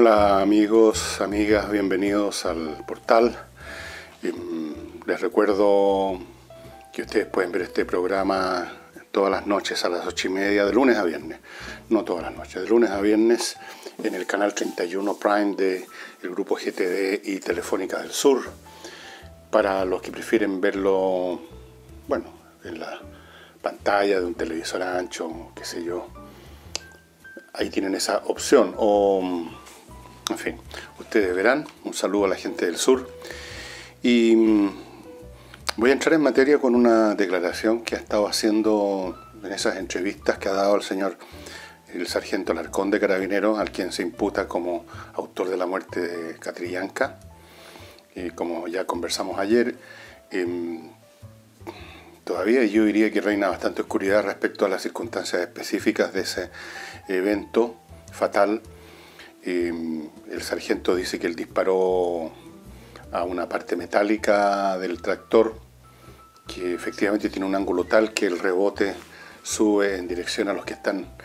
Hola amigos, amigas, bienvenidos al portal. Les recuerdo que ustedes pueden ver este programa todas las noches a las 8:30, de lunes a viernes. No todas las noches, de lunes a viernes en el canal 31 Prime del grupo GTD y Telefónica del Sur. Para los que prefieren verlo, bueno, en la pantalla de un televisor ancho, qué sé yo, ahí tienen esa opción. O, en fin, ustedes verán. Un saludo a la gente del sur. Y voy a entrar en materia con una declaración que ha estado haciendo en esas entrevistas que ha dado el sargento Alarcón de Carabineros, al quien se imputa como autor de la muerte de Catrillanca. Y como ya conversamos ayer, todavía yo diría que reina bastante oscuridad respecto a las circunstancias específicas de ese evento fatal. El sargento dice que él disparó a una parte metálica del tractor que efectivamente tiene un ángulo tal que el rebote sube en dirección a los que están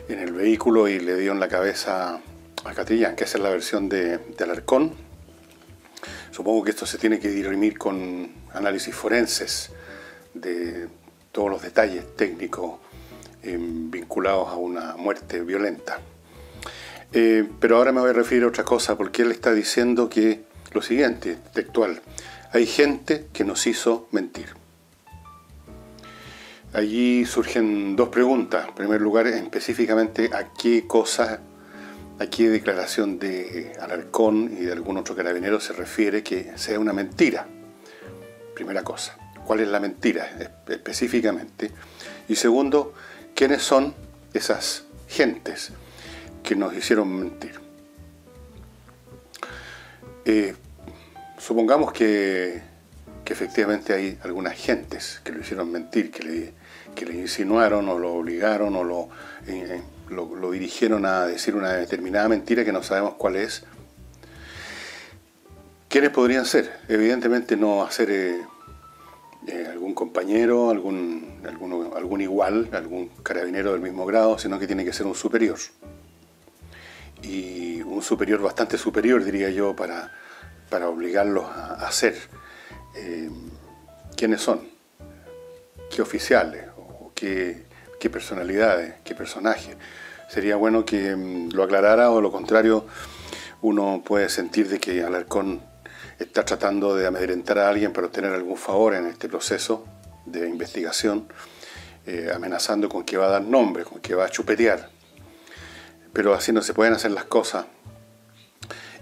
en el vehículo y le dio en la cabeza a Catrillanca. Esa es la versión de Alarcón. Supongo que esto se tiene que dirimir con análisis forenses de todos los detalles técnicos vinculados a una muerte violenta. Pero ahora me voy a referir a otra cosa, porque él está diciendo que lo siguiente, textual: hay gente que nos hizo mentir. Allí surgen dos preguntas. En primer lugar, específicamente a qué cosa, a qué declaración de Alarcón y de algún otro carabinero se refiere que sea una mentira. Primera cosa, ¿cuál es la mentira específicamente? Y segundo, ¿quiénes son esas gentes que nos hicieron mentir? Supongamos que efectivamente hay algunas gentes que lo hicieron mentir, que le insinuaron o lo obligaron o lo dirigieron a decir una determinada mentira que no sabemos cuál es. ¿Quiénes podrían ser? Evidentemente no va a ser algún compañero, algún igual, algún carabinero del mismo grado, sino que tiene que ser un superior. Y un superior bastante superior, diría yo, para obligarlos a hacer. ¿Quiénes son? ¿Qué oficiales? ¿O qué personalidades? ¿Qué personajes? Sería bueno que lo aclarara, o lo contrario, uno puede sentir de que Alarcón está tratando de amedrentar a alguien para obtener algún favor en este proceso de investigación, amenazando con que va a dar nombre, con que va a chupetear. Pero así no se pueden hacer las cosas.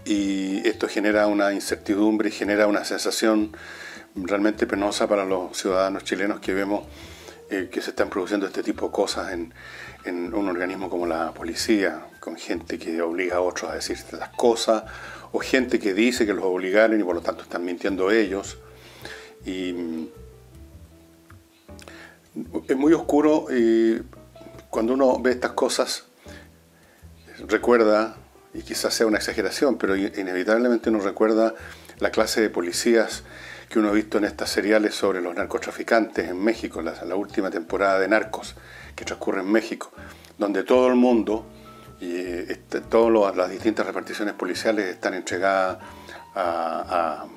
Y esto genera una incertidumbre y genera una sensación realmente penosa para los ciudadanos chilenos que vemos que se están produciendo este tipo de cosas en un organismo como la policía, con gente que obliga a otros a decir las cosas, o gente que dice que los obligaron y por lo tanto están mintiendo ellos. Y es muy oscuro, y cuando uno ve estas cosas recuerda, y quizás sea una exageración, pero inevitablemente uno recuerda la clase de policías que uno ha visto en estas seriales sobre los narcotraficantes en México, la última temporada de Narcos, que transcurre en México, donde todo el mundo y todas las distintas reparticiones policiales están entregadas al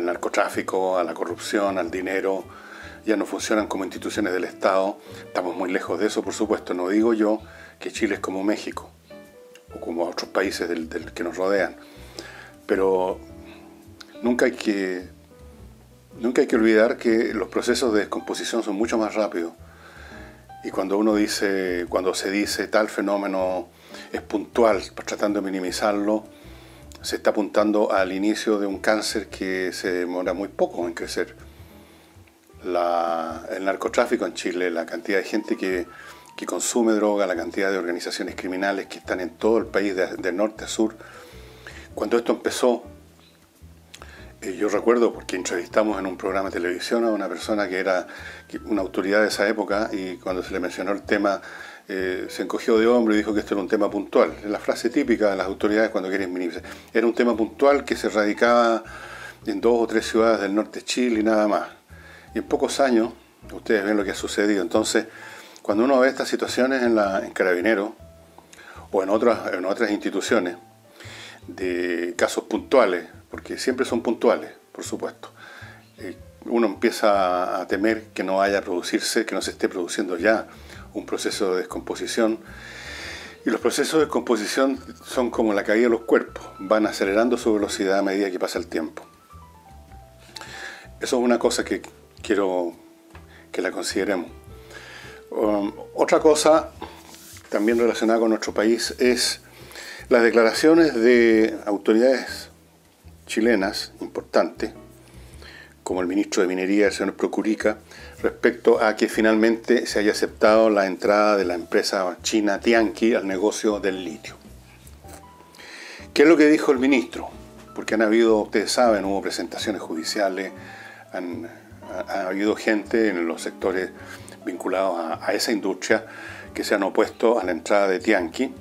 narcotráfico, a la corrupción, al dinero. Ya no funcionan como instituciones del Estado. Estamos muy lejos de eso, por supuesto. No digo yo que Chile es como México o como otros países del que nos rodean, pero nunca hay que olvidar que los procesos de descomposición son mucho más rápidos. Y cuando se dice tal fenómeno es puntual, tratando de minimizarlo, se está apuntando al inicio de un cáncer que se demora muy poco en crecer. El narcotráfico en Chile, la cantidad de gente que consume droga, la cantidad de organizaciones criminales que están en todo el país, de norte a sur. Cuando esto empezó, yo recuerdo, porque entrevistamos en un programa de televisión a una persona que era una autoridad de esa época, y cuando se le mencionó el tema, se encogió de hombro y dijo que esto era un tema puntual. Es la frase típica de las autoridades cuando quieren minimizar. Era un tema puntual que se radicaba en 2 o 3 ciudades del norte de Chile y nada más. Y en pocos años, ustedes ven lo que ha sucedido. Entonces, cuando uno ve estas situaciones en Carabineros, o en otras instituciones, de casos puntuales, porque siempre son puntuales, por supuesto, uno empieza a temer que no vaya a producirse, que no se esté produciendo ya un proceso de descomposición. Y los procesos de descomposición son como la caída de los cuerpos, van acelerando su velocidad a medida que pasa el tiempo. Eso es una cosa que quiero que la consideremos. Otra cosa también relacionada con nuestro país es las declaraciones de autoridades chilenas importantes, como el ministro de Minería, el señor Procurica, respecto a que finalmente se haya aceptado la entrada de la empresa china Tianqi al negocio del litio. ¿Qué es lo que dijo el ministro? Porque han habido, ustedes saben, hubo presentaciones judiciales, ha habido gente en los sectores vinculados a esa industria que se han opuesto a la entrada de Tianqi,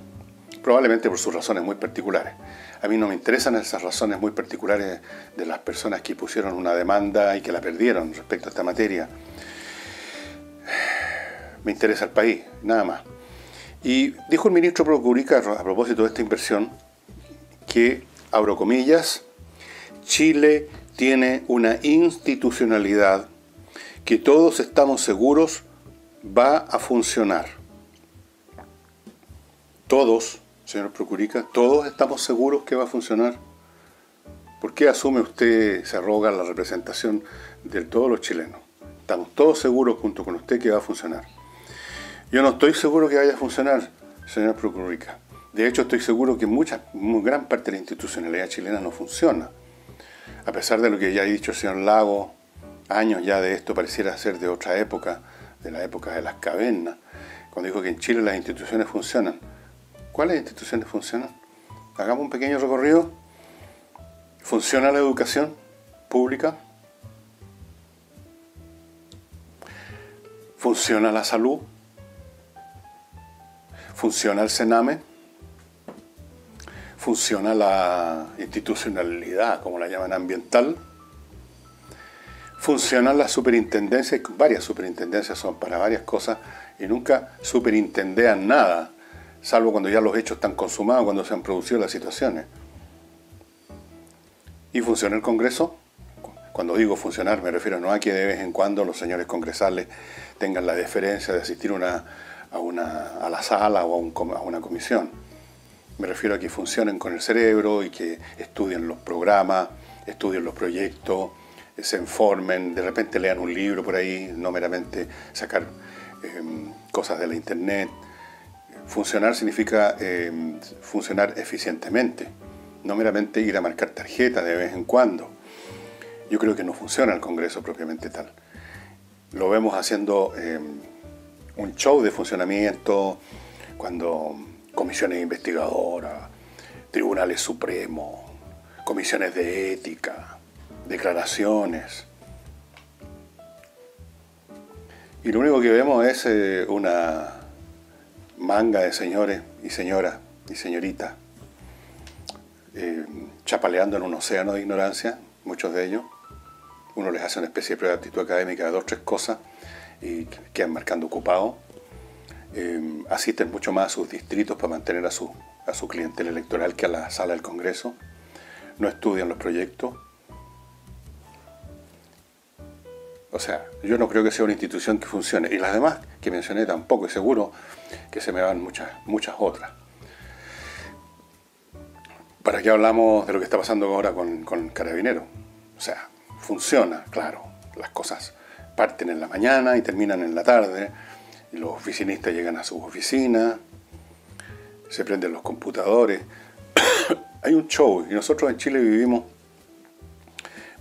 probablemente por sus razones muy particulares. A mí no me interesan esas razones muy particulares de las personas que pusieron una demanda y que la perdieron respecto a esta materia. Me interesa el país, nada más. Y dijo el ministro Procurica, a propósito de esta inversión, que, abro comillas, Chile tiene una institucionalidad que todos estamos seguros va a funcionar. Todos, señor Procurica, todos estamos seguros que va a funcionar. ¿Por qué asume usted, se arroga la representación de todos los chilenos? Estamos todos seguros junto con usted que va a funcionar. Yo no estoy seguro que vaya a funcionar, señor Procurica. De hecho, estoy seguro que gran parte de la institucionalidad chilena no funciona. A pesar de lo que ya ha dicho el señor Lago, años ya de esto pareciera ser de otra época, de la época de las cavernas, cuando dijo que en Chile las instituciones funcionan. ¿Cuáles instituciones funcionan? Hagamos un pequeño recorrido. ¿Funciona la educación pública? ¿Funciona la salud? ¿Funciona el Sename? ¿Funciona la institucionalidad, como la llaman, ambiental? ¿Funcionan las superintendencias? Varias superintendencias son para varias cosas y nunca superintendean nada, salvo cuando ya los hechos están consumados, cuando se han producido las situaciones. ¿Y funciona el Congreso? Cuando digo funcionar me refiero no a que de vez en cuando los señores congresales tengan la deferencia de asistir a la sala o a una comisión. Me refiero a que funcionen con el cerebro y que estudien los programas, estudien los proyectos, se informen, de repente lean un libro por ahí, no meramente sacar cosas de la internet. Funcionar significa funcionar eficientemente, no meramente ir a marcar tarjetas de vez en cuando. Yo creo que no funciona el Congreso propiamente tal. Lo vemos haciendo un show de funcionamiento cuando comisiones investigadoras, tribunales supremos, comisiones de ética, declaraciones. Y lo único que vemos es una manga de señores y señoras y señoritas chapaleando en un océano de ignorancia, muchos de ellos. Uno les hace una especie de prueba de aptitud académica de 2 o 3 cosas y quedan marcando ocupados. Asisten mucho más a sus distritos para mantener a su clientela electoral que a la sala del Congreso. No estudian los proyectos. O sea, yo no creo que sea una institución que funcione. Y las demás que mencioné tampoco, y seguro que se me van muchas otras. ¿Para qué hablamos de lo que está pasando ahora con Carabineros? O sea, funciona, claro. Las cosas parten en la mañana y terminan en la tarde. Y los oficinistas llegan a sus oficinas. Se prenden los computadores. Hay un show. Y nosotros en Chile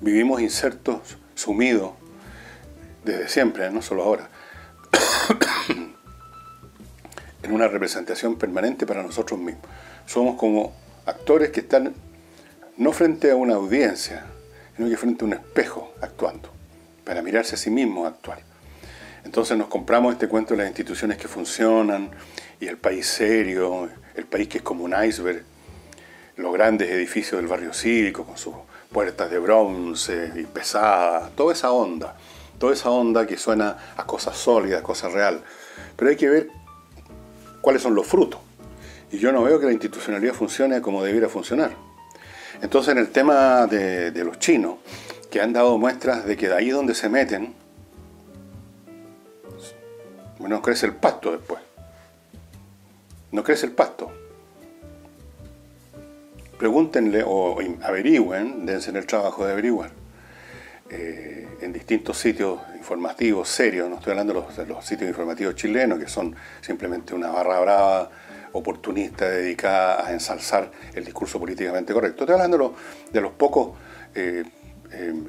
vivimos insertos, sumidos, desde siempre, no solo ahora, en una representación permanente para nosotros mismos. Somos como actores que están no frente a una audiencia, sino que frente a un espejo actuando, para mirarse a sí mismos actuar. Entonces nos compramos este cuento de las instituciones que funcionan y el país serio, el país que es como un iceberg, los grandes edificios del barrio cívico con sus puertas de bronce y pesadas, toda esa onda que suena a cosas sólidas, a cosas reales. Pero hay que ver cuáles son los frutos. Y yo no veo que la institucionalidad funcione como debiera funcionar. Entonces, en el tema de los chinos, que han dado muestras de que de ahí donde se meten, no crece el pasto después. No crece el pasto. Pregúntenle o averigüen, dense en el trabajo de averiguar, en distintos sitios informativos serios, no estoy hablando de los sitios informativos chilenos, que son simplemente una barra brava oportunista dedicada a ensalzar el discurso políticamente correcto. Estoy hablando de los pocos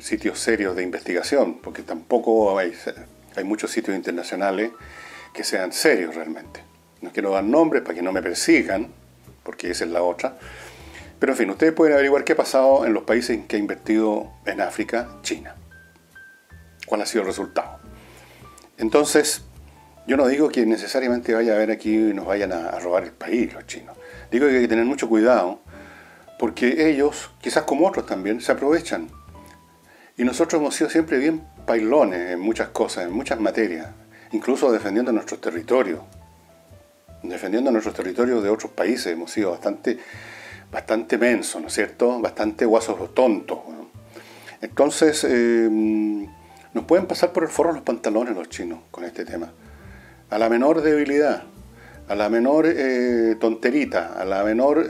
sitios serios de investigación, porque tampoco hay muchos sitios internacionales que sean serios realmente. No quiero dar nombres para que no me persigan, porque esa es la otra. Pero en fin, ustedes pueden averiguar qué ha pasado en los países en que ha invertido en África China. ¿Cuál ha sido el resultado? Entonces, yo no digo que necesariamente vaya a haber aquí y nos vayan a robar el país los chinos. Digo que hay que tener mucho cuidado, porque ellos, quizás como otros también, se aprovechan. Y nosotros hemos sido siempre bien bailones en muchas cosas, en muchas materias, incluso defendiendo nuestros territorios. Defendiendo nuestros territorios de otros países hemos sido bastante mensos, ¿no es cierto? Bastante guasos tontos. ¿No? Entonces, nos pueden pasar por el forro los pantalones los chinos con este tema. A la menor debilidad, a la menor tonterita, a la menor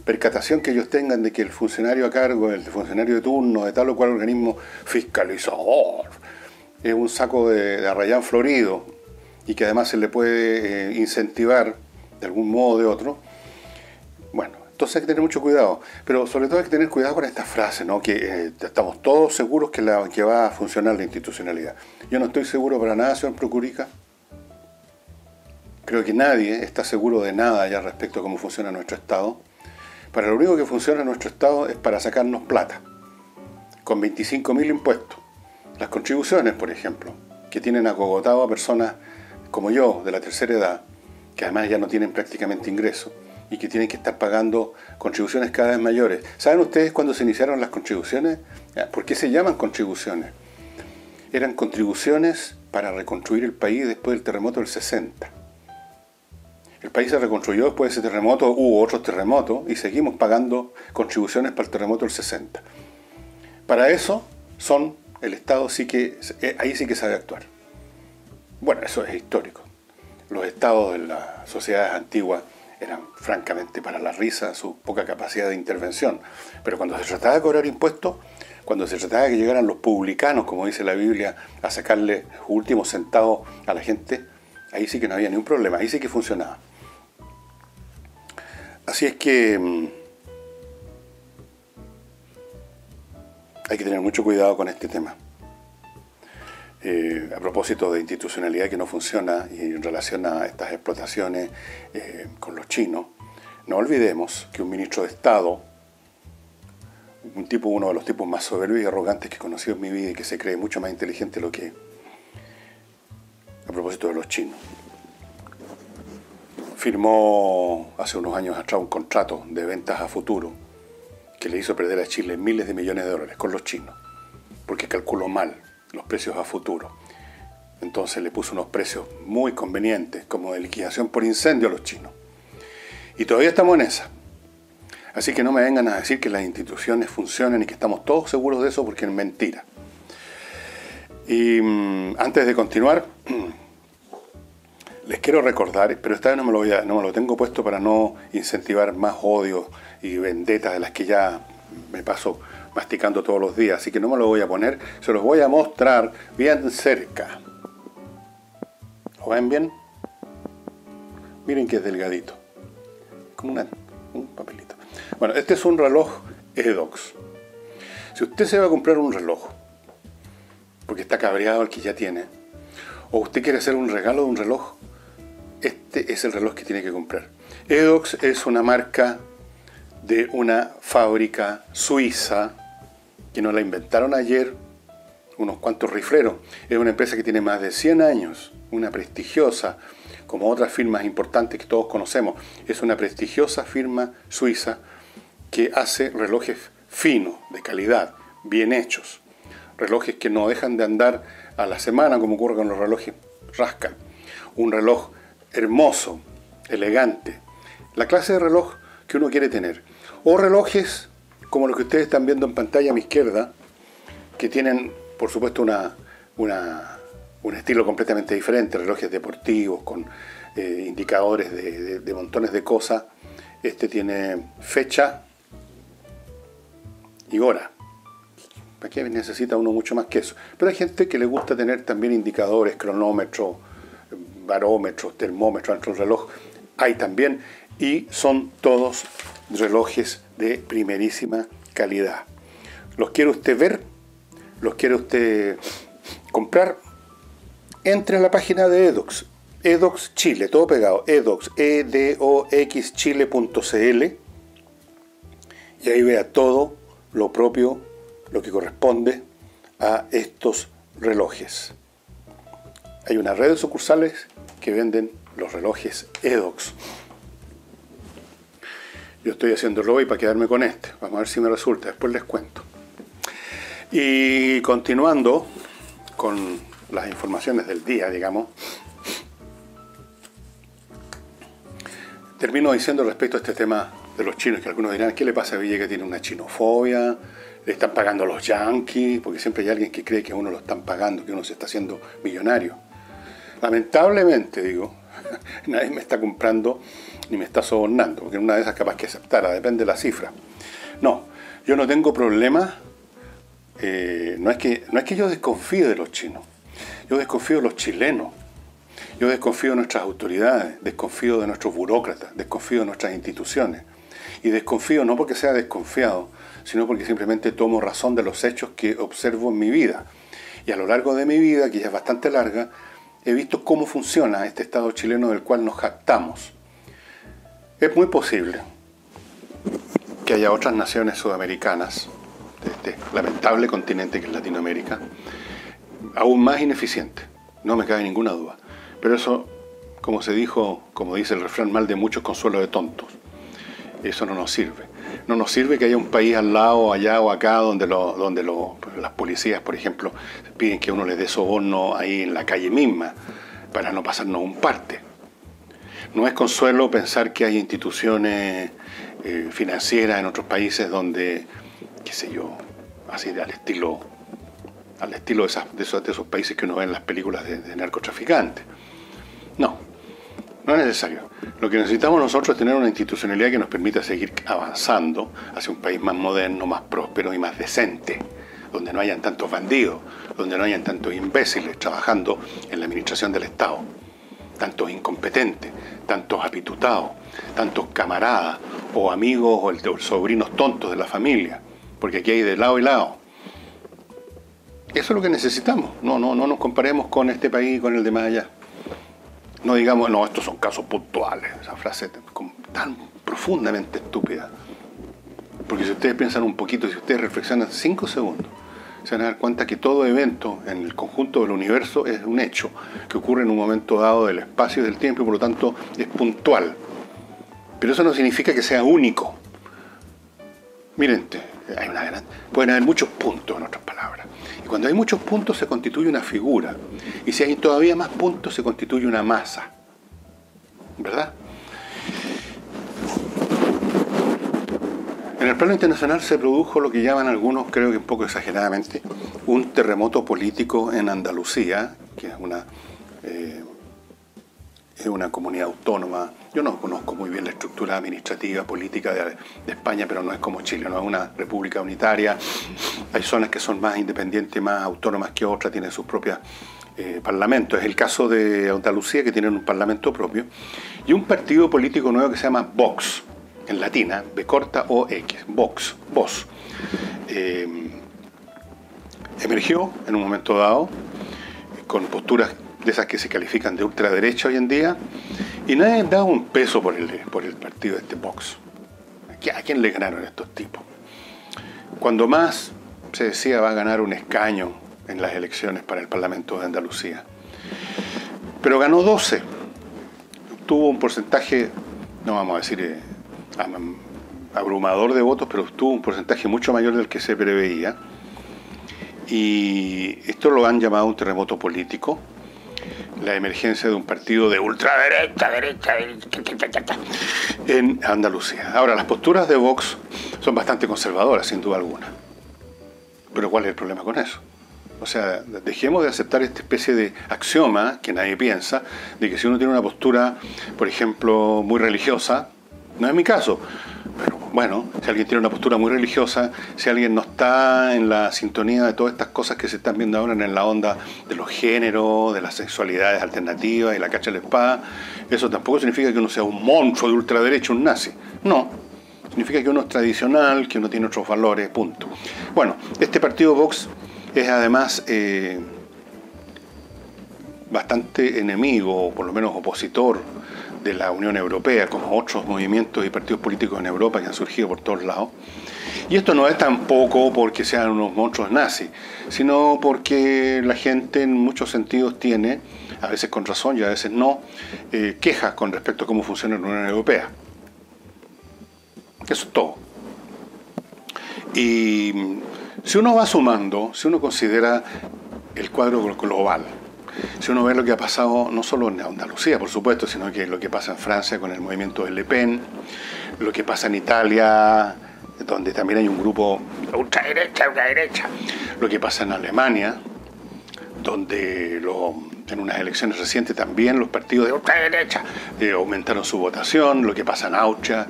percatación que ellos tengan de que el funcionario a cargo, el funcionario de turno de tal o cual organismo fiscalizador, es un saco de arrayán florido y que además se le puede incentivar de algún modo o de otro. Bueno, entonces hay que tener mucho cuidado, pero sobre todo hay que tener cuidado con esta frase, ¿no? Que estamos todos seguros que va a funcionar la institucionalidad. Yo no estoy seguro para nada, señor Procurica. Creo que nadie está seguro de nada ya respecto a cómo funciona nuestro Estado. Para lo único que funciona nuestro Estado es para sacarnos plata, con 25.000 impuestos. Las contribuciones, por ejemplo, que tienen acogotado a personas como yo, de la tercera edad, que además ya no tienen prácticamente ingresos, y que tienen que estar pagando contribuciones cada vez mayores. ¿Saben ustedes cuándo se iniciaron las contribuciones? ¿Por qué se llaman contribuciones? Eran contribuciones para reconstruir el país después del terremoto del 60. El país se reconstruyó después de ese terremoto, hubo otros terremotos, y seguimos pagando contribuciones para el terremoto del 60. Para eso el Estado ahí sí que sabe actuar. Bueno, eso es histórico. Los estados de las sociedades antiguas eran francamente para la risa su poca capacidad de intervención. Pero cuando se trataba de cobrar impuestos, cuando se trataba de que llegaran los publicanos, como dice la Biblia, a sacarle los últimos centavos a la gente, ahí sí que no había ni un problema, ahí sí que funcionaba. Así es que hay que tener mucho cuidado con este tema. A propósito de institucionalidad que no funciona y en relación a estas explotaciones con los chinos, no olvidemos que un ministro de Estado, uno de los tipos más soberbios y arrogantes que he conocido en mi vida y que se cree mucho más inteligente de lo que es, a propósito de los chinos, firmó hace unos años atrás un contrato de ventas a futuro que le hizo perder a Chile miles de millones de dólares con los chinos, porque calculó mal los precios a futuro. Entonces le puso unos precios muy convenientes, como de liquidación por incendio a los chinos. Y todavía estamos en esa. Así que no me vengan a decir que las instituciones funcionan y que estamos todos seguros de eso, porque es mentira. Y antes de continuar, les quiero recordar, pero esta vez no me lo tengo puesto para no incentivar más odio y vendetas de las que ya me paso masticando todos los días, así que no me lo voy a poner, se los voy a mostrar bien cerca. ¿Lo ven bien? Miren que es delgadito, como un papelito. Bueno, este es un reloj Edox. Si usted se va a comprar un reloj, porque está cabreado el que ya tiene, o usted quiere hacer un regalo de un reloj, este es el reloj que tiene que comprar. Edox es una marca de una fábrica suiza que nos la inventaron ayer unos cuantos rifleros. Es una empresa que tiene más de 100 años, una prestigiosa, como otras firmas importantes que todos conocemos. Es una prestigiosa firma suiza que hace relojes finos, de calidad, bien hechos. Relojes que no dejan de andar a la semana, como ocurre con los relojes Rascal. Un reloj hermoso, elegante, la clase de reloj que uno quiere tener. O relojes como los que ustedes están viendo en pantalla a mi izquierda, que tienen, por supuesto, un estilo completamente diferente, relojes deportivos con indicadores de montones de cosas. Este tiene fecha y hora. ¿Para qué necesita uno mucho más que eso? Pero hay gente que le gusta tener también indicadores, cronómetros, barómetros, termómetros, entre los relojes. Hay también, y son todos relojes de primerísima calidad. ¿Los quiere usted ver? ¿Los quiere usted comprar? Entre a la página de Edox, Edox Chile, todo pegado, Edox, edoxchile.cl, y ahí vea todo lo propio, lo que corresponde a estos relojes. Hay una red de sucursales que venden los relojes Edox. Yo estoy haciéndolo hoy para quedarme con este. Vamos a ver si me resulta, después les cuento. Y continuando con las informaciones del día, digamos, termino diciendo respecto a este tema de los chinos, que algunos dirán, ¿qué le pasa a Villegas? Tiene una chinofobia, le están pagando a los yanquis, porque siempre hay alguien que cree que a uno lo están pagando, que uno se está haciendo millonario. Lamentablemente, digo, nadie me está comprando ni me está sobornando, porque una de esas capaz que aceptara, depende de la cifra. No, yo no tengo problema, no es que yo desconfíe de los chinos, yo desconfío de los chilenos, yo desconfío de nuestras autoridades, desconfío de nuestros burócratas, desconfío de nuestras instituciones, y desconfío no porque sea desconfiado, sino porque simplemente tomo razón de los hechos que observo en mi vida. Y a lo largo de mi vida, que ya es bastante larga, he visto cómo funciona este Estado chileno del cual nos jactamos. Es muy posible que haya otras naciones sudamericanas, de este lamentable continente que es Latinoamérica, aún más ineficientes, no me cabe ninguna duda. Pero eso, como se dijo, como dice el refrán, mal de muchos consuelo de tontos. Eso no nos sirve. No nos sirve que haya un país al lado, allá o acá, donde las policías, por ejemplo, piden que uno les dé soborno ahí en la calle misma, para no pasarnos un parte. No es consuelo pensar que hay instituciones financieras en otros países donde, qué sé yo, así al estilo de esos países que uno ve en las películas de narcotraficantes. No es necesario. Lo que necesitamos nosotros es tener una institucionalidad que nos permita seguir avanzando hacia un país más moderno, más próspero y más decente, donde no hayan tantos bandidos, donde no hayan tantos imbéciles trabajando en la administración del Estado, tantos incompetentes, tantos apitutados, tantos camaradas o amigos o sobrinos tontos de la familia, porque aquí hay de lado y lado. Eso es lo que necesitamos. No nos comparemos con este país y con el de más allá. No digamos, no, estos son casos puntuales. Esa frase tan profundamente estúpida. Porque si ustedes piensan un poquito, si ustedes reflexionan 5 segundos, se van a dar cuenta que todo evento en el conjunto del universo es un hecho que ocurre en un momento dado del espacio y del tiempo y por lo tanto es puntual. Pero eso no significa que sea único. Miren, pueden haber muchos puntos, en otras palabras. Y cuando hay muchos puntos se constituye una figura. Y si hay todavía más puntos se constituye una masa. ¿Verdad? En el plano internacional se produjo lo que llaman algunos, creo que un poco exageradamente, un terremoto político en Andalucía, que es una comunidad autónoma. Yo no conozco muy bien la estructura administrativa, política de España, pero no es como Chile, no es una república unitaria. Hay zonas que son más independientes, más autónomas que otras, tienen sus propios parlamentos. Es el caso de Andalucía, que tienen un parlamento propio, y un partido político nuevo que se llama Vox, en latina, B corta O X, Vox. Emergió en un momento dado, con posturas de esas que se califican de ultraderecha hoy en día, y nadie daba un peso por el partido de este Vox. ¿A quién le ganaron estos tipos? Cuando más se decía va a ganar un escaño en las elecciones para el Parlamento de Andalucía. Pero ganó 12. Tuvo un porcentaje, no vamos a decir abrumador de votos, pero tuvo un porcentaje mucho mayor del que se preveía. Y esto lo han llamado un terremoto político, la emergencia de un partido de ultraderecha, en Andalucía. Ahora, las posturas de Vox son bastante conservadoras, sin duda alguna. Pero ¿cuál es el problema con eso? O sea, dejemos de aceptar esta especie de axioma que nadie piensa, de que si uno tiene una postura, por ejemplo, muy religiosa, no es mi caso, pero bueno, si alguien tiene una postura muy religiosa, si alguien no está en la sintonía de todas estas cosas que se están viendo ahora en la onda de los géneros, de las sexualidades alternativas y la cacha de la espada, eso tampoco significa que uno sea un monstruo de ultraderecha, un nazi. No, significa que uno es tradicional, que uno tiene otros valores, punto. Bueno, este partido Vox es además bastante enemigo, o por lo menos opositor, de la Unión Europea, como otros movimientos y partidos políticos en Europa que han surgido por todos lados. Y esto no es tampoco porque sean unos monstruos nazis, sino porque la gente en muchos sentidos tiene, a veces con razón y a veces no, quejas con respecto a cómo funciona la Unión Europea. Eso es todo. Y si uno va sumando, si uno considera el cuadro global, si uno ve lo que ha pasado no solo en Andalucía, por supuesto, sino que lo que pasa en Francia con el movimiento de Le Pen, lo que pasa en Italia, donde también hay un grupo ultraderecha, lo que pasa en Alemania, donde en unas elecciones recientes también los partidos de ultraderecha aumentaron su votación, lo que pasa en Austria,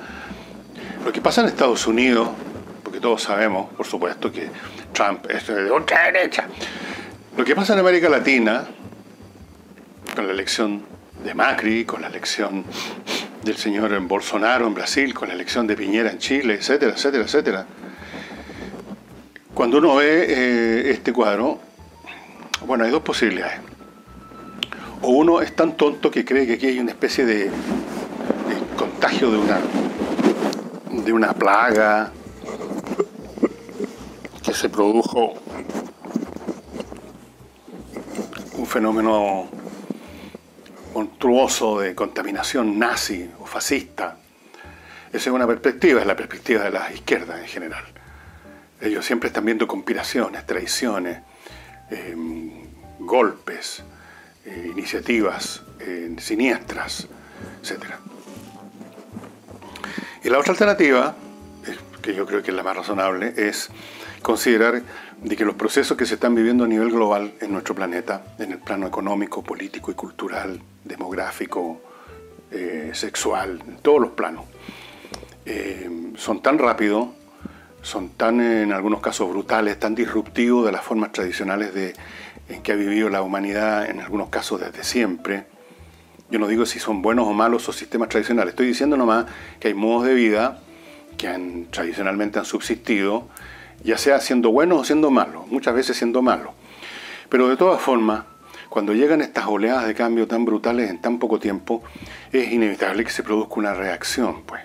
lo que pasa en Estados Unidos, porque todos sabemos, por supuesto, que Trump es de ultraderecha, lo que pasa en América Latina, con la elección de Macri, con la elección del señor Bolsonaro en Brasil, con la elección de Piñera en Chile, etcétera, etcétera, etcétera. Cuando uno ve este cuadro, bueno, hay dos posibilidades. O uno es tan tonto que cree que aquí hay una especie de contagio de una plaga que se produjo, un fenómeno monstruoso de contaminación nazi o fascista. Esa es una perspectiva, es la perspectiva de las izquierdas en general. Ellos siempre están viendo conspiraciones, traiciones, golpes, iniciativas siniestras, etc. Y la otra alternativa, que yo creo que es la más razonable, es considerar de que los procesos que se están viviendo a nivel global en nuestro planeta, en el plano económico, político y cultural, demográfico, sexual, en todos los planos, son tan rápidos, son tan, en algunos casos, brutales, tan disruptivos de las formas tradicionales en que ha vivido la humanidad, en algunos casos desde siempre. Yo no digo si son buenos o malos esos sistemas tradicionales, estoy diciendo nomás que hay modos de vida que tradicionalmente han subsistido, ya sea siendo buenos o siendo malos, muchas veces siendo malos. Pero de todas formas, cuando llegan estas oleadas de cambio tan brutales en tan poco tiempo, es inevitable que se produzca una reacción, pues.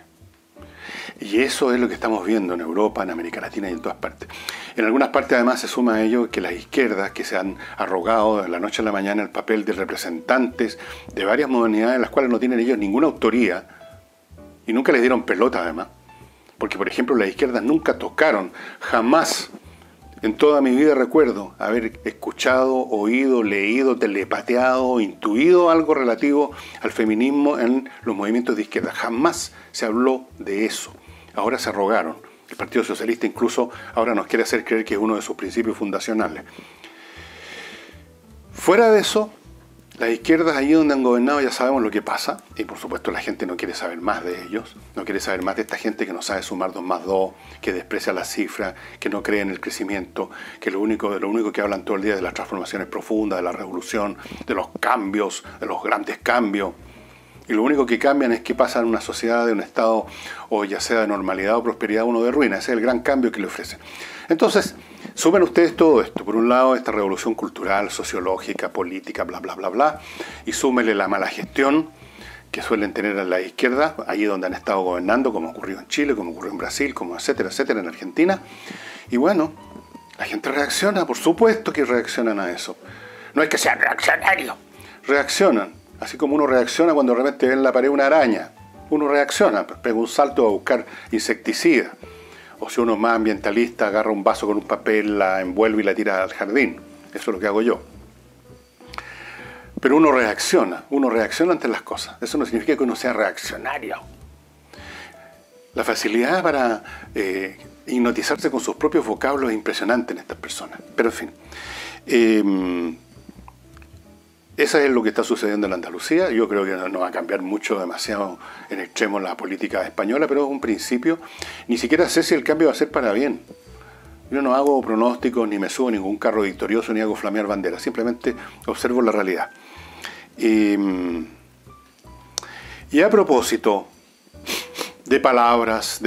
Y eso es lo que estamos viendo en Europa, en América Latina y en todas partes. En algunas partes además se suma a ello que las izquierdas, que se han arrogado de la noche a la mañana el papel de representantes de varias modernidades en las cuales no tienen ellos ninguna autoría y nunca les dieron pelota además. Porque, por ejemplo, las izquierdas nunca tocaron, jamás en toda mi vida recuerdo haber escuchado, oído, leído, telepateado, intuido algo relativo al feminismo en los movimientos de izquierda. Jamás se habló de eso. Ahora se arrogaron. El Partido Socialista incluso ahora nos quiere hacer creer que es uno de sus principios fundacionales. Fuera de eso, las izquierdas allí donde han gobernado ya sabemos lo que pasa, y por supuesto la gente no quiere saber más de ellos, no quiere saber más de esta gente que no sabe sumar 2 más 2, que desprecia las cifras, que no cree en el crecimiento, que lo único que hablan todo el día es de las transformaciones profundas, de la revolución, de los cambios, de los grandes cambios. Y lo único que cambian es que pasan una sociedad de un estado, o ya sea de normalidad o prosperidad, uno de ruina. Ese es el gran cambio que le ofrecen. Entonces, sumen ustedes todo esto. Por un lado, esta revolución cultural, sociológica, política, bla, bla, bla, bla. Y súmele la mala gestión que suelen tener a la izquierda, allí donde han estado gobernando, como ocurrió en Chile, como ocurrió en Brasil, como etcétera, etcétera, en Argentina. Y bueno, la gente reacciona, por supuesto que reaccionan a eso. No es que sean reaccionarios, reaccionan. Así como uno reacciona cuando de repente ve en la pared una araña. Uno reacciona, pega un salto a buscar insecticida. O si uno es más ambientalista, agarra un vaso con un papel, la envuelve y la tira al jardín. Eso es lo que hago yo. Pero uno reacciona ante las cosas. Eso no significa que uno sea reaccionario. La facilidad para hipnotizarse con sus propios vocablos es impresionante en estas personas. Pero en fin, eso es lo que está sucediendo en Andalucía. Yo creo que no va a cambiar mucho, demasiado en extremo la política española, pero es un principio. Ni siquiera sé si el cambio va a ser para bien. Yo no hago pronósticos, ni me subo a ningún carro victorioso, ni hago flamear banderas. Simplemente observo la realidad. Y a propósito de palabras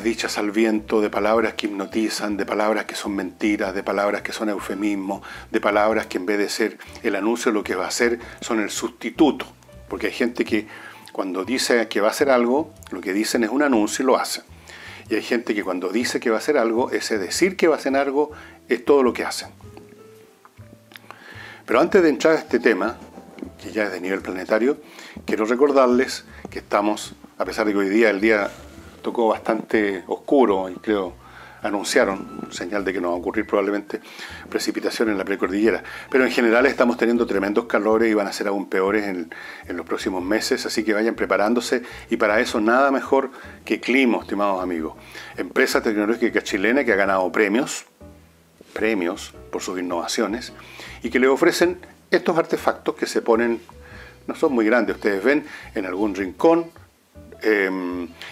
dichas al viento, de palabras que hipnotizan, de palabras que son mentiras, de palabras que son eufemismos, de palabras que en vez de ser el anuncio de lo que va a hacer, son el sustituto. Porque hay gente que cuando dice que va a hacer algo, lo que dicen es un anuncio y lo hacen. Y hay gente que cuando dice que va a hacer algo, ese decir que va a hacer algo es todo lo que hacen. Pero antes de entrar a este tema, que ya es de nivel planetario, quiero recordarles que estamos, a pesar de que hoy día el día tocó bastante oscuro y creo anunciaron, señal de que nos va a ocurrir probablemente precipitación en la precordillera, pero en general estamos teniendo tremendos calores y van a ser aún peores en los próximos meses, así que vayan preparándose y para eso nada mejor que Climo, estimados amigos. Empresa tecnológica chilena que ha ganado premios por sus innovaciones y que le ofrecen estos artefactos que se ponen, no son muy grandes, ustedes ven, en algún rincón,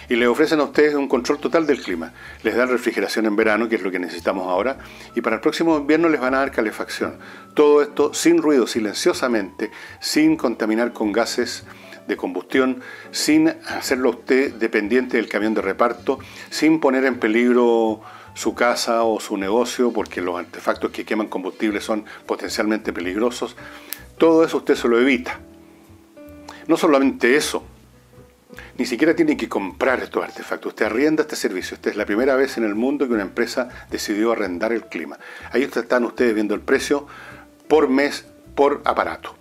y le ofrecen a ustedes un control total del clima. Les dan refrigeración en verano, que es lo que necesitamos ahora, y para el próximo invierno les van a dar calefacción. Todo esto sin ruido, silenciosamente, sin contaminar con gases de combustión, sin hacerlo a usted dependiente del camión de reparto, sin poner en peligro su casa o su negocio, porque los artefactos que queman combustible son potencialmente peligrosos. Todo eso usted se lo evita. No solamente eso, ni siquiera tiene que comprar estos artefactos. Usted arrienda este servicio. Esta es la primera vez en el mundo que una empresa decidió arrendar el clima. Ahí están ustedes viendo el precio por mes, por aparato.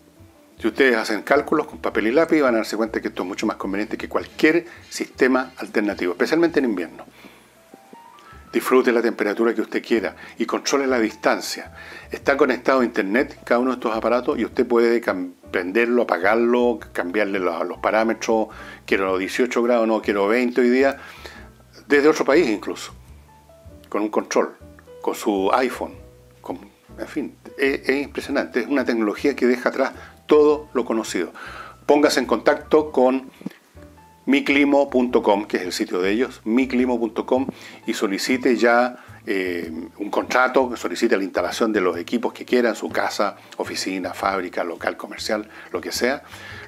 Si ustedes hacen cálculos con papel y lápiz, van a darse cuenta que esto es mucho más conveniente que cualquier sistema alternativo, especialmente en invierno. Disfrute la temperatura que usted quiera y controle la distancia. Está conectado a internet cada uno de estos aparatos y usted puede prenderlo, apagarlo, cambiarle los parámetros. Quiero 18 grados, no, quiero 20 hoy día. Desde otro país incluso. Con un control, con su iPhone. En fin, es impresionante. Es una tecnología que deja atrás todo lo conocido. Póngase en contacto con miclimo.com, que es el sitio de ellos, miclimo.com, y solicite ya un contrato, solicite la instalación de los equipos que quiera en su casa, oficina, fábrica, local, comercial, lo que sea,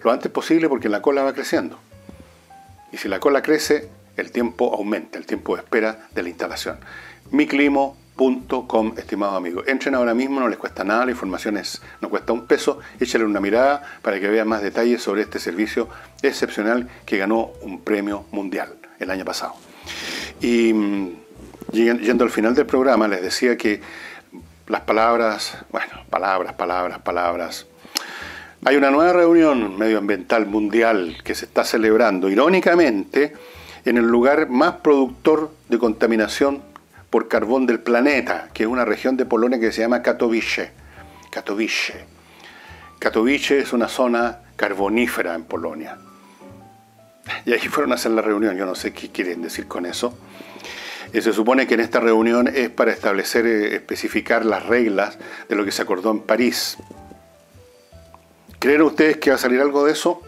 lo antes posible porque la cola va creciendo. Y si la cola crece, el tiempo aumenta, el tiempo de espera de la instalación. miclimo.com, estimados amigos. Entren ahora mismo, no les cuesta nada, la información no cuesta un peso, échale una mirada para que vean más detalles sobre este servicio excepcional que ganó un premio mundial el año pasado. Y yendo al final del programa, les decía que las palabras, palabras. Hay una nueva reunión medioambiental mundial que se está celebrando, irónicamente, en el lugar más productor de contaminación por carbón del planeta, que es una región de Polonia que se llama Katowice. Katowice es una zona carbonífera en Polonia. Y ahí fueron a hacer la reunión, yo no sé qué quieren decir con eso. Se supone que en esta reunión es para establecer, especificar las reglas de lo que se acordó en París. ¿Creen ustedes que va a salir algo de eso?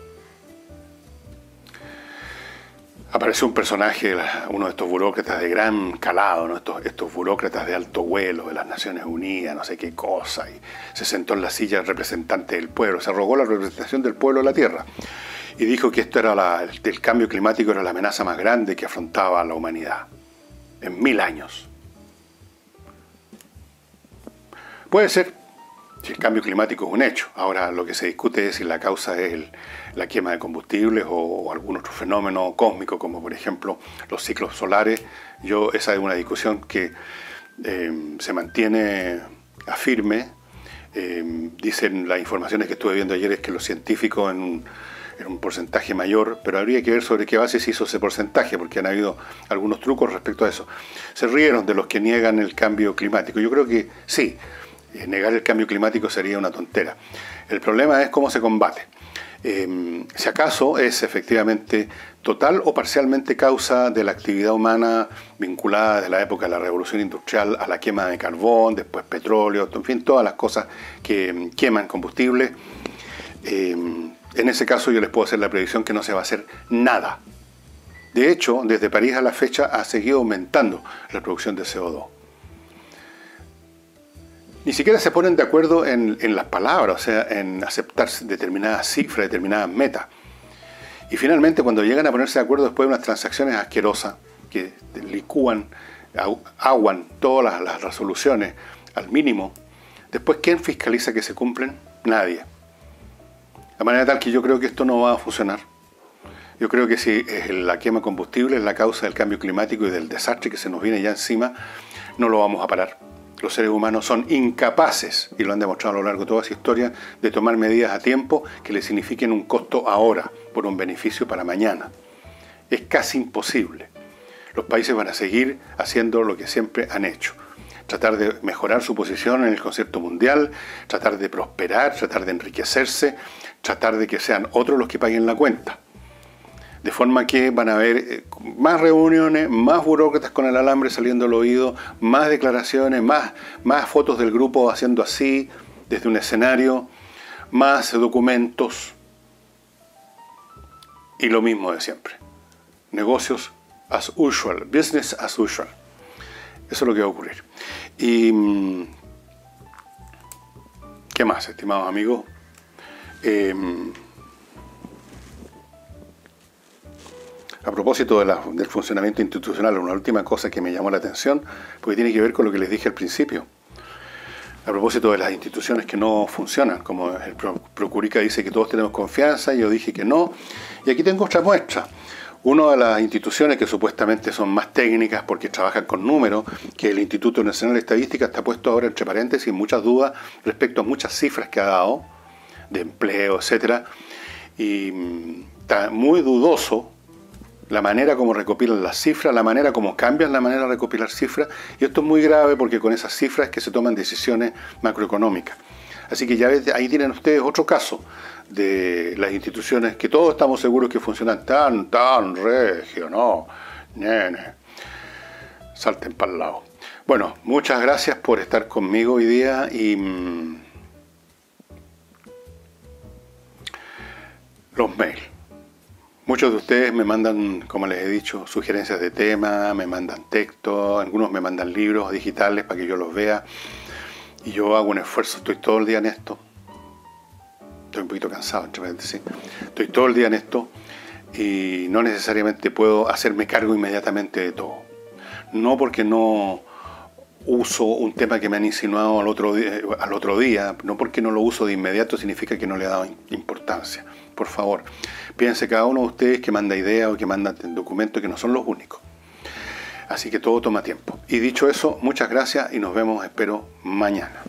Apareció un personaje, uno de estos burócratas de gran calado, ¿no? estos burócratas de alto vuelo de las Naciones Unidas, no sé qué cosa, y se sentó en la silla representante del pueblo, se arrogó la representación del pueblo de la Tierra, y dijo que esto era el cambio climático era la amenaza más grande que afrontaba a la humanidad en 1000 años. Puede ser, si el cambio climático es un hecho. Ahora lo que se discute es si la causa es la quema de combustibles o algún otro fenómeno cósmico, como por ejemplo los ciclos solares. Esa es una discusión que se mantiene firme. Dicen las informaciones que estuve viendo ayer es que los científicos en un porcentaje mayor, pero habría que ver sobre qué base se hizo ese porcentaje, porque han habido algunos trucos respecto a eso. Se rieron de los que niegan el cambio climático. Yo creo que sí, Negar el cambio climático sería una tontera. El problema es cómo se combate. Si acaso es efectivamente total o parcialmente causa de la actividad humana vinculada desde la época de la revolución industrial a la quema de carbón, después petróleo, en fin, todas las cosas que queman combustible. En ese caso yo les puedo hacer la predicción que no se va a hacer nada. De hecho, desde París a la fecha ha seguido aumentando la producción de CO2. Ni siquiera se ponen de acuerdo en las palabras, o sea, en aceptar determinadas cifras, determinadas metas. Y finalmente, cuando llegan a ponerse de acuerdo después de unas transacciones asquerosas, que licúan, aguan todas las resoluciones al mínimo, después, ¿quién fiscaliza que se cumplen? Nadie. De manera tal que yo creo que esto no va a funcionar. Yo creo que si la quema de combustible es la causa del cambio climático y del desastre que se nos viene ya encima, no lo vamos a parar. Los seres humanos son incapaces, y lo han demostrado a lo largo de toda su historia, de tomar medidas a tiempo que le signifiquen un costo ahora por un beneficio para mañana. Es casi imposible. Los países van a seguir haciendo lo que siempre han hecho. Tratar de mejorar su posición en el concierto mundial, tratar de prosperar, tratar de enriquecerse, tratar de que sean otros los que paguen la cuenta. De forma que van a haber más reuniones, más burócratas con el alambre saliendo al oído, más declaraciones, más fotos del grupo haciendo así, desde un escenario, más documentos y lo mismo de siempre. Negocios as usual, business as usual. Eso es lo que va a ocurrir. Y ¿qué más, estimados amigos? A propósito del funcionamiento institucional, una última cosa que me llamó la atención, porque tiene que ver con lo que les dije al principio. A propósito de las instituciones que no funcionan, como el Procurica dice que todos tenemos confianza, yo dije que no, y aquí tengo otra muestra. Una de las instituciones que supuestamente son más técnicas porque trabajan con números, que es el Instituto Nacional de Estadística, está puesto ahora entre paréntesis muchas dudas respecto a muchas cifras que ha dado, de empleo, etc. Y está muy dudoso la manera como recopilan las cifras, la manera como cambian la manera de recopilar cifras, y esto es muy grave porque con esas cifras es que se toman decisiones macroeconómicas. Así que ya ahí tienen ustedes otro caso de las instituciones que todos estamos seguros que funcionan tan regio, ¿no? Nene, salten para el lado. Bueno, muchas gracias por estar conmigo hoy día y los mails. Muchos de ustedes me mandan, como les he dicho, sugerencias de tema, me mandan texto, algunos me mandan libros digitales para que yo los vea. Y yo hago un esfuerzo, estoy todo el día en esto. Estoy un poquito cansado, entre paréntesis. Estoy todo el día en esto y no necesariamente puedo hacerme cargo inmediatamente de todo. No porque no uso un tema que me han insinuado al otro día, no porque no lo uso de inmediato significa que no le he dado importancia. Por favor, piense cada uno de ustedes que manda ideas o que manda documentos que no son los únicos. Así que todo toma tiempo. Y dicho eso, muchas gracias y nos vemos, espero, mañana.